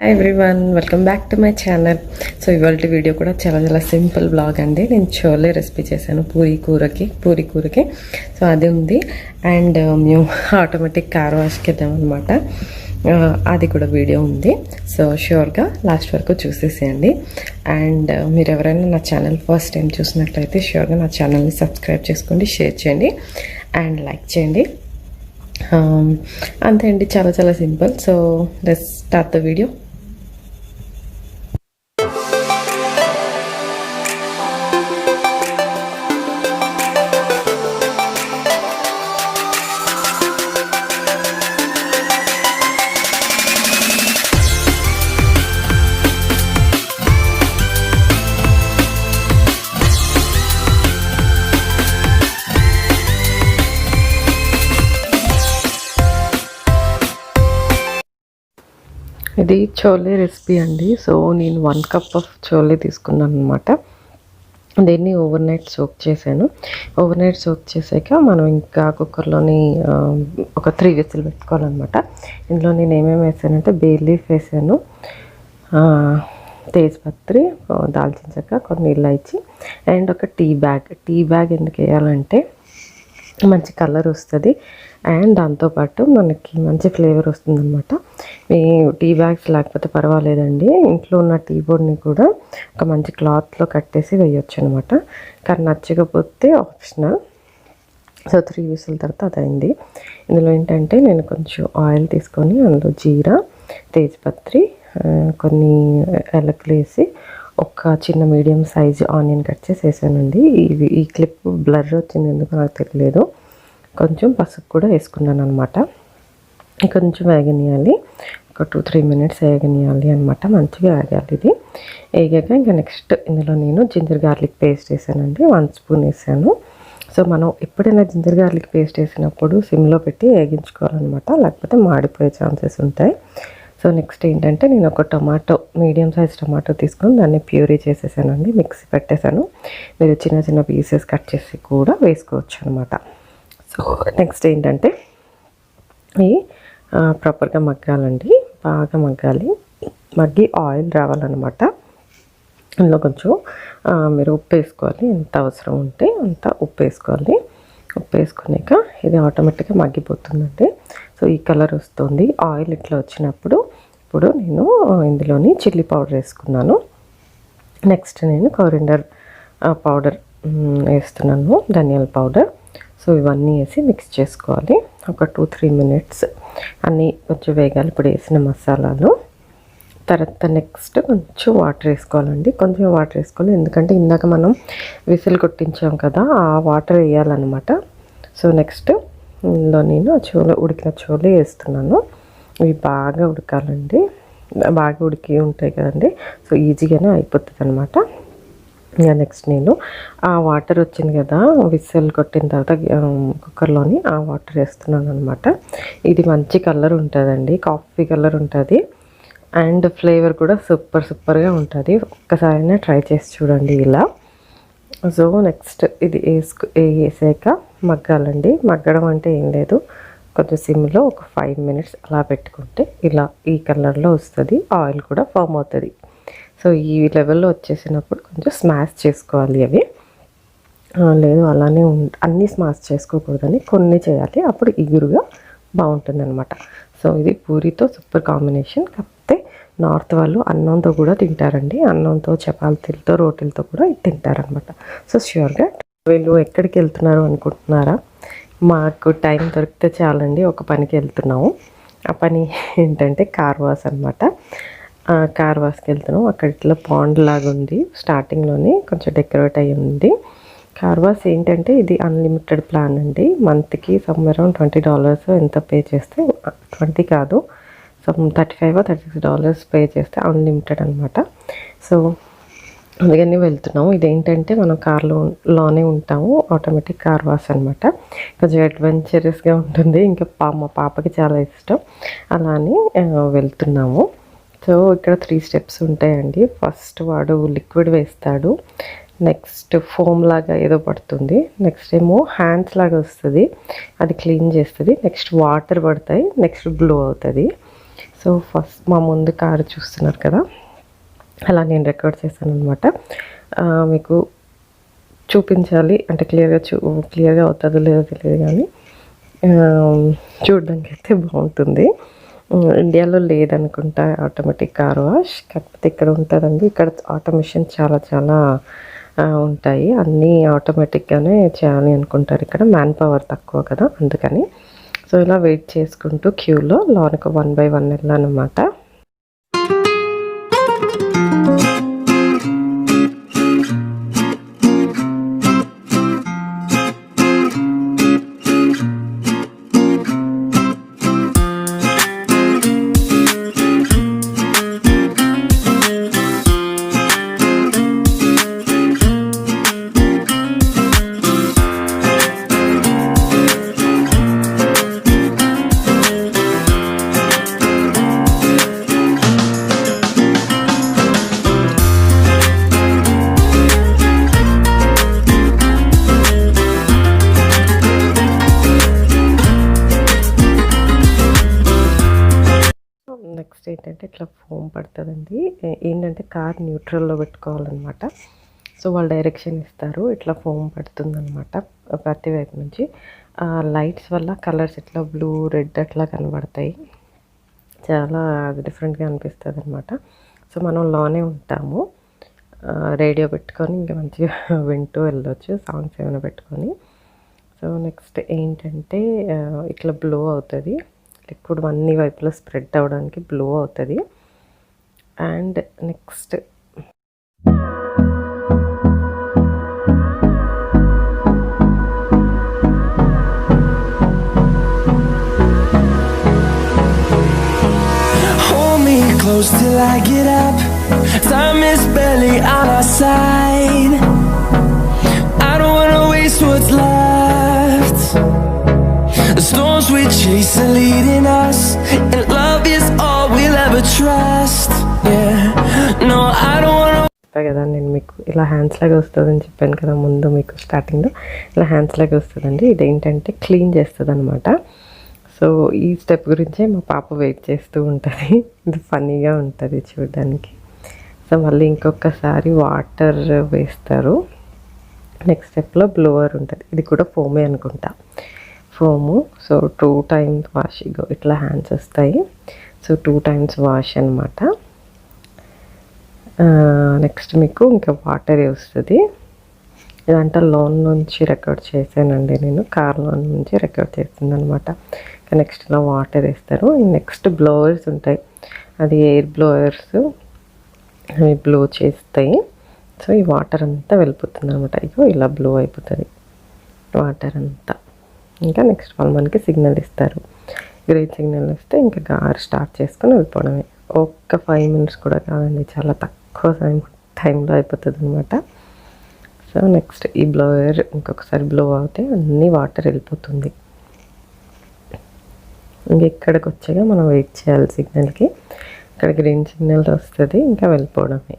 Hi everyone, welcome back to my channel. So ఇవాళ video కూడా చాలా సింపుల్ బ్లాగ్ అండి. నేను చోలే రెసిపీ చేశాను పూరీ కూరకి. సో అది ఉంది. అండ్ మేము ఆటోమేటిక్ కార్ వాష్కి వెళ్ళామన్నమాట. అది కూడా వీడియో ఉంది. సో ష్యూర్గా లాస్ట్ వరకు చూసేసేయండి. అండ్ మీరు ఎవరైనా నా ఛానల్ ఫస్ట్ టైం చూసినట్లయితే ష్యూర్గా నా ఛానల్ని సబ్స్క్రైబ్ చేసుకోండి, షేర్ చేయండి అండ్ లైక్ చేయండి. అంతే అండి, చాలా simple. So let's start the video. ఇది చోలే రెసిపీ అండి. సో నేను 1 కప్ ఆఫ్ చోలే తీసుకున్నాను అనమాట. దీన్ని ఓవర్ నైట్ సోక్ చేశాను. ఓవర్ నైట్ సోక్ చేసాక మనం ఇంకా కుక్కర్లోని ఒక 3 విజిల్ పెట్టుకోవాలన్నమాట. ఇందులో నేను ఏమేమి వేసానంటే బే లీఫ్ వేసాను, తేజ్పత్రి, దాల్చిన చెక్క, కొన్ని ఇలాచి అండ్ ఒక టీ బ్యాగ్ ఎందుకు వేయాలంటే మంచి కలర్ వస్తుంది అండ్ దాంతోపాటు మనకి మంచి ఫ్లేవర్ వస్తుంది అనమాట. మీ టీ బ్యాగ్స్ లేకపోతే పర్వాలేదండి, ఇంట్లో ఉన్న టీ పొడిని కూడా ఒక మంచి క్లాత్లో కట్టేసి వేయొచ్చు అనమాట. కానీ నచ్చకపోతే ఆప్షనల్. సో 3 విజిల్ తర్వాత అదైంది. ఇందులో ఏంటంటే నేను కొంచెం ఆయిల్ తీసుకొని అందులో జీరా, తేజ్పత్రి, కొన్ని యాలకులు వేసి ఒక చిన్న మీడియం సైజ్ ఆనియన్ కట్ చేసి వేసానండి. ఈ క్లిప్ బ్లర్ వచ్చింది, ఎందుకు నాకు తెలియలేదు. కొంచెం పసుపు కూడా వేసుకున్నాను అనమాట. కొంచెం వేగనియాలి, ఒక 2-3 మినిట్స్ వేగనియాలి అనమాట. మంచిగా వేగాలి. ఇది వేగాక ఇంకా నెక్స్ట్ ఇందులో నేను జింజర్ గార్లిక్ పేస్ట్ వేసానండి. 1 స్పూన్ వేసాను. సో మనం ఎప్పుడైనా జింజర్ గార్లిక్ పేస్ట్ వేసినప్పుడు సిమ్లో పెట్టి వేగించుకోవాలన్నమాట, లేకపోతే మాడిపోయే ఛాన్సెస్ ఉంటాయి. సో నెక్స్ట్ ఏంటంటే నేను ఒక మీడియం సైజ్ టమాటో తీసుకొని దాన్ని ప్యూరీ చేసేసానండి, మిక్సీ పెట్టేశాను. మీరు చిన్న పీసెస్ కట్ చేసి కూడా వేసుకోవచ్చు అనమాట. సో నెక్స్ట్ ఏంటంటే ఇవి ప్రాపర్గా మగ్గాలండి, బాగా మగ్గి ఆయిల్ రావాలన్నమాట. అందులో కొంచెం మీరు ఉప్పు వేసుకోవాలి, ఎంత అవసరం ఉంటే అంత ఉప్పు వేసుకోవాలి. ఉప్పు వేసుకున్నాక ఇది ఆటోమేటిక్గా మగ్గిపోతుందండి. సో ఈ కలర్ వస్తుంది. ఆయిల్ ఇట్లా వచ్చినప్పుడు ఇప్పుడు నేను ఇందులోని చిల్లీ పౌడర్ వేసుకున్నాను. నెక్స్ట్ నేను కొరిండర్ పౌడర్ వేస్తున్నాను, ధనియాల పౌడర్. సో ఇవన్నీ వేసి మిక్స్ చేసుకోవాలి. ఒక 2-3 మినిట్స్ అన్నీ కొంచెం వేగాలి. ఇప్పుడు వేసిన మసాలాలు తర్వాత నెక్స్ట్ కొంచెం వాటర్ వేసుకోవాలండి. కొంచెం వాటర్ వేసుకోవాలి, ఎందుకంటే ఇందాక మనం విసిల్ కొట్టించాం కదా, ఆ వాటర్ వేయాలన్నమాట. సో నెక్స్ట్ ఇందులో నేను ఉడికిన చోలే వేస్తున్నాను. ఇవి బాగా ఉడకాలండి, బాగా ఉడికి ఉంటాయి కదండి. సో ఈజీగానే అయిపోతుంది అనమాట. ఇంకా నెక్స్ట్ నేను ఆ వాటర్ వచ్చింది కదా విసిల్ కొట్టిన తర్వాత కుక్కర్లోని, ఆ వాటర్ వేస్తున్నాను అనమాట. ఇది మంచి కలర్ ఉంటుందండి, కాఫీ కలర్ ఉంటుంది అండ్ ఫ్లేవర్ కూడా సూపర్గా ఉంటుంది. ఒక్కసారైనా ట్రై చేసి చూడండి ఇలా. సో నెక్స్ట్ ఇది వేసాక మగ్గాలండి. మగ్గడం అంటే ఏం లేదు, కొంచెం సిమ్లో ఒక 5 మినిట్స్ అలా పెట్టుకుంటే ఇలా ఈ కలర్లో వస్తుంది. ఆయిల్ కూడా ఫామ్ అవుతుంది. సో ఈ లెవెల్లో వచ్చేసినప్పుడు కొంచెం స్మాష్ చేసుకోవాలి. అవి లేదు అలానే అన్నీ స్మాష్ చేసుకోకూడదని, కొన్ని చేయాలి, అప్పుడు ఇగురుగా బాగుంటుంది అనమాట. సో ఇది పూరితో సూపర్ కాంబినేషన్. కాకపోతే నార్త్ వాళ్ళు అన్నంతో కూడా తింటారండి, అన్నంతో, చపాతీలతో, రోటీలతో కూడా తింటారనమాట. సో ష్యూర్గా వీళ్ళు ఎక్కడికి వెళ్తున్నారు అనుకుంటున్నారా? మాకు టైం దొరికితే చాలండి, ఒక పనికి వెళ్తున్నాము. ఆ పని ఏంటంటే కార్ వాష్ అనమాట. కార్ వాష్కి వెళ్తున్నాం. అక్కడ ఇట్లా పాండ్ లాగా ఉంది, స్టార్టింగ్లోనే కొంచెం డెకరేట్ అయ్యి ఉంది. కార్ వాష్ ఏంటంటే ఇది అన్లిమిటెడ్ ప్లాన్ అండి. మంత్కి సమ్ అరౌండ్ $20 ఎంత పే చేస్తే, 20 కాదు, సమ్ $35 or $36 పే చేస్తే అన్లిమిటెడ్ అనమాట. సో అందుకని వెళ్తున్నాము. ఇదేంటంటే మనం కార్లోనే ఉంటాము, ఆటోమేటిక్ కార్ వాష్ అనమాట. కొంచెం అడ్వెంచరస్గా ఉంటుంది. ఇంకా మా పాపకి చాలా ఇష్టం, అలానే వెళ్తున్నాము. సో ఇక్కడ 3 స్టెప్స్ ఉంటాయండి. ఫస్ట్ వాడు లిక్విడ్ వేస్తాడు, నెక్స్ట్ ఫోమ్ లాగా ఏదో పడుతుంది, నెక్స్ట్ ఏమో హ్యాండ్స్ లాగా వస్తుంది, అది క్లీన్ చేస్తుంది, నెక్స్ట్ వాటర్ పడతాయి, నెక్స్ట్ గ్లో అవుతుంది. సో ఫస్ట్ మా ముందు కారు చూస్తున్నారు కదా, అలా నేను రికార్డ్ చేశాను అనమాట. మీకు చూపించాలి అంటే క్లియర్గా అవుతుందో లేదో తెలియదు, కానీ చూడడానికి అయితే బాగుంటుంది. ఇండియాలో లేదనుకుంటా ఆటోమేటిక్ కార్ వాష్, కాకపోతే ఇక్కడ ఉంటుందండి. ఇక్కడ ఆటోమేషన్ చాలా చాలా ఉంటాయి, అన్నీ ఆటోమేటిక్గానే చేయాలి అనుకుంటారు. ఇక్కడ మ్యాన్ పవర్ తక్కువ కదా, అందుకని. సో ఇలా వెయిట్ చేసుకుంటూ క్యూలో లోనికి 1 by 1 వెళ్ళానమాట. నెక్స్ట్ ఏంటంటే ఇట్లా ఫోమ్ పడుతుందండి. ఏంటంటే కార్ న్యూట్రల్లో పెట్టుకోవాలన్నమాట. సో వాళ్ళు డైరెక్షన్ ఇస్తారు, ఇట్లా ఫోమ్ పడుతుందన్నమాట ప్రతి వైపు నుంచి. లైట్స్ వల్ల కలర్స్ ఇట్లా బ్లూ, రెడ్ అట్లా కనబడతాయి, చాలా డిఫరెంట్గా అనిపిస్తుంది అనమాట. సో మనం లోనే ఉంటాము, రేడియో పెట్టుకొని ఇంకా మంచిగా వింటూ వెళ్ళొచ్చు, సాంగ్స్ ఏమైనా పెట్టుకొని. సో నెక్స్ట్ ఏంటంటే ఇట్లా బ్లో అవుతుంది, లిక్విడ్ అన్ని వైపులో స్ప్రెడ్ అవ్వడానికి బ్లో అవుతుంది. And next close till I get up. Time is barely on our side. I don't wanna waste what's left. The storms we chase are leading us, and love is all we'll ever trust. Yeah, no, I don't wanna. కదా నేను మీకు ఇలా hands లాగా వస్తుందని చెప్పాను కదా ముందు మీకు స్టార్టింగ్లో, ఇలా హ్యాండ్స్ లాగా వస్తుందండి. ఇదేంటంటే క్లీన్ చేస్తుంది అనమాట. సో ఈ స్టెప్ గురించే మా పాప వెయిట్ చేస్తూ ఉంటుంది, ఇది ఫన్నీగా ఉంటుంది చూడడానికి. సో మళ్ళీ ఇంకొకసారి వాటర్ వేస్తారు. నెక్స్ట్ స్టెప్లో బ్లోవర్ ఉంటుంది, ఇది కూడా ఫోమే అనుకుంటా, ఫోము. సో 2 times వాష్, ఇట్లా హ్యాండ్స్ వస్తాయి. సో 2 times వాష్ అనమాట. నెక్స్ట్ మీకు ఇంకా వాటరే వస్తుంది. ఇదంతా లోన్ నుంచి రికార్డ్ చేశానండి నేను, కార్ లోన్ నుంచి రికార్డ్ చేస్తుంది అనమాట. నెక్స్ట్ ఇలా వాటర్ వేస్తారు. నెక్స్ట్ బ్లోవర్స్ ఉంటాయి, అది ఎయిర్ బ్లోవర్స్, అవి బ్లో చేస్తాయి. సో ఈ వాటర్ అంతా వెళ్ళిపోతుంది అనమాట. ఇగో ఇలా బ్లో అయిపోతుంది వాటర్ అంతా. ఇంకా నెక్స్ట్ వాళ్ళు మనకి సిగ్నల్ ఇస్తారు, గ్రీన్ సిగ్నల్ ఇస్తే ఇంకా కార్ స్టార్ట్ చేసుకొని వెళ్ళిపోవడమే. ఒక్క 5 minutes కూడా కాదండి, చాలా తక్కువ టైంలో అయిపోతుంది అనమాట. సో నెక్స్ట్ ఈ బ్లోవర్ ఇంకొకసారి బ్లో అవుతే అన్ని వాటర్ వెళ్ళిపోతుంది. ఇంక ఇక్కడికి వచ్చాక మనం వెయిట్ చేయాలి సిగ్నల్కి. ఇక్కడ గ్రీన్ సిగ్నల్ వస్తుంది, ఇంకా వెళ్ళిపోవడమే.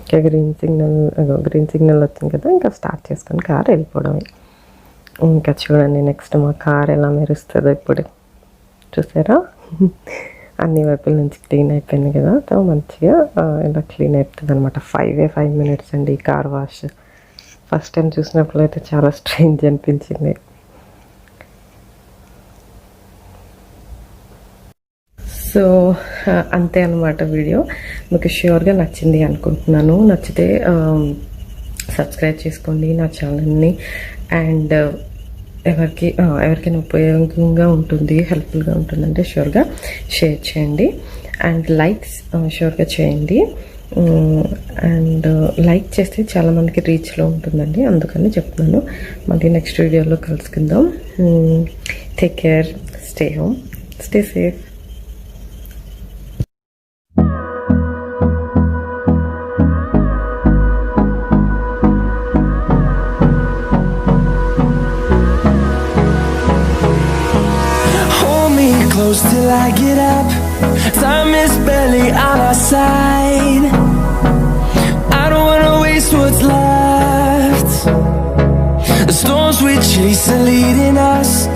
ఇంకా గ్రీన్ సిగ్నల్ వచ్చింది కదా, ఇంకా స్టార్ట్ చేసుకొని కార్ వెళ్ళిపోవడమే. ఇంకా చూడండి నెక్స్ట్ మా కార్ ఎలా మెరుస్తుందో ఇప్పుడు చూసారా. అన్ని వైపుల నుంచి క్లీన్ అయిపోయింది కదా, సో మంచిగా ఇలా క్లీన్ అయిపోతుంది అనమాట. 5 minutes అండి ఈ కార్ వాష్. ఫస్ట్ టైం చూసినప్పుడు అయితే చాలా స్ట్రేంజ్ అనిపించింది. సో అంతే అనమాట వీడియో. మీకు ష్యూర్గా నచ్చింది అనుకుంటున్నాను. నచ్చితే సబ్స్క్రైబ్ చేసుకోండి నా ఛానల్ని. అండ్ ఎవరికైనా ఉపయోగంగా ఉంటుంది, హెల్ప్ఫుల్గా ఉంటుందంటే ష్యూర్గా షేర్ చేయండి. అండ్ లైక్స్ షూర్గా చేయండి. అండ్ లైక్ చేస్తే చాలామందికి రీచ్లో ఉంటుందండి, అందుకని చెప్తున్నాను. మళ్ళీ నెక్స్ట్ వీడియోలో కలుసుకుందాం. Take care, stay home, stay safe. Hold me close till I get up. Time is barely on our side.